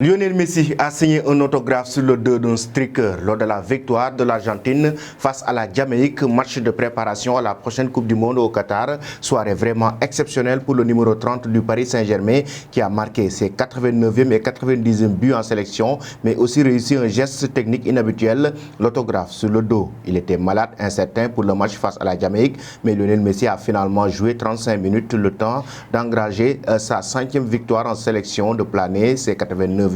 Lionel Messi a signé un autographe sur le dos d'un striker lors de la victoire de l'Argentine face à la Jamaïque, match de préparation à la prochaine Coupe du Monde au Qatar. Soirée vraiment exceptionnelle pour le numéro 30 du Paris Saint-Germain qui a marqué ses 89e et 90e buts en sélection, mais aussi réussi un geste technique inhabituel, l'autographe sur le dos. Il était malade, incertain pour le match face à la Jamaïque, mais Lionel Messi a finalement joué 35 minutes, le temps d'engranger sa 5e victoire en sélection, de planer ses 89e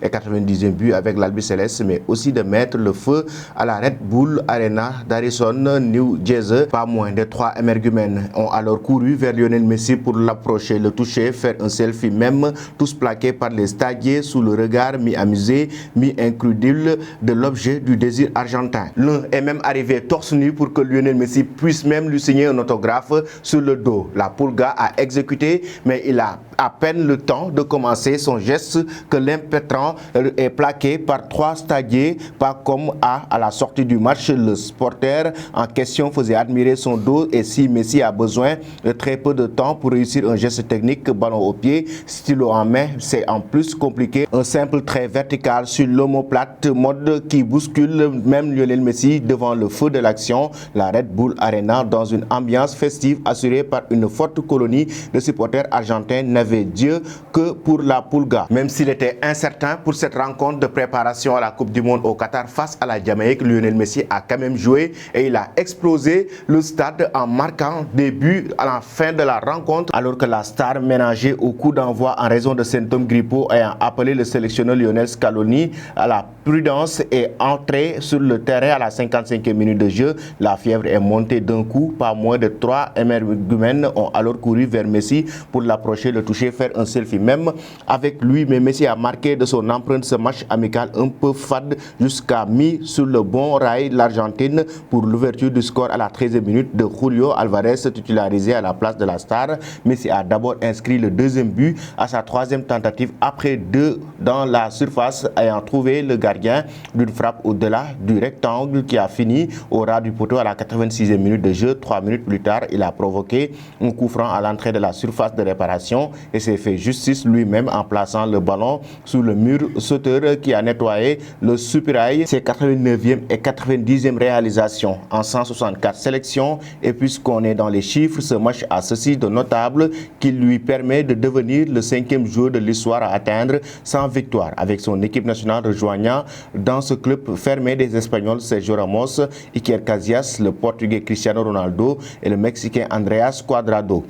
et 90e but avec l'Albi Céleste, mais aussi de mettre le feu à la Red Bull Arena d'Harrison, New Jersey. Pas moins de 3 émergumènes ont alors couru vers Lionel Messi pour l'approcher, le toucher, faire un selfie, même tous plaqués par les stadiers sous le regard mi-amusé, mi-incrédule de l'objet du désir argentin. L'un est même arrivé torse nu pour que Lionel Messi puisse même lui signer un autographe sur le dos. La Pulga a exécuté, mais il a à peine le temps de commencer son geste que l'impétrant est plaqué par 3 stadiers, pas comme à la sortie du match. Le supporter en question faisait admirer son dos, et si Messi a besoin de très peu de temps pour réussir un geste technique, ballon au pied, stylo en main, c'est en plus compliqué. Un simple trait vertical sur l'omoplate, mode qui bouscule même Lionel Messi devant le feu de l'action. La Red Bull Arena, dans une ambiance festive assurée par une forte colonie de supporters argentins, n'avait Dieu que pour la Pulga. Même s'il était incertain pour cette rencontre de préparation à la Coupe du Monde au Qatar face à la Jamaïque, Lionel Messi a quand même joué et il a explosé le stade en marquant des buts à la fin de la rencontre, alors que la star ménagée au coup d'envoi en raison de symptômes grippaux ayant appelé le sélectionneur Lionel Scaloni à la prudence est entré sur le terrain à la 55e minute de jeu. La fièvre est montée d'un coup. Pas moins de 3 émergumènes ont alors couru vers Messi pour l'approcher, le toucher, faire un selfie même avec lui, mais Messi a marqué de son empreinte ce match amical un peu fade jusqu'à mis sur le bon rail l'Argentine pour l'ouverture du score à la 13e minute de Julio Alvarez, titularisé à la place de la star. Messi a d'abord inscrit le 2e but à sa 3e tentative après 2 dans la surface, ayant trouvé le gardien d'une frappe au-delà du rectangle qui a fini au ras du poteau à la 86e minute de jeu. 3 minutes plus tard, il a provoqué un coup franc à l'entrée de la surface de réparation et s'est fait justice lui-même en plaçant le ballon sous le mur sauteur qui a nettoyé le soupirail. Ses 89e et 90e réalisations en 164 sélections, et puisqu'on est dans les chiffres, ce match a ceci de notable qu'il lui permet de devenir le 5e joueur de l'histoire à atteindre 100 victoires avec son équipe nationale, rejoignant dans ce club fermé des Espagnols Sergio Ramos, Iker Casillas, le Portugais Cristiano Ronaldo et le Mexicain Andreas Cuadrado.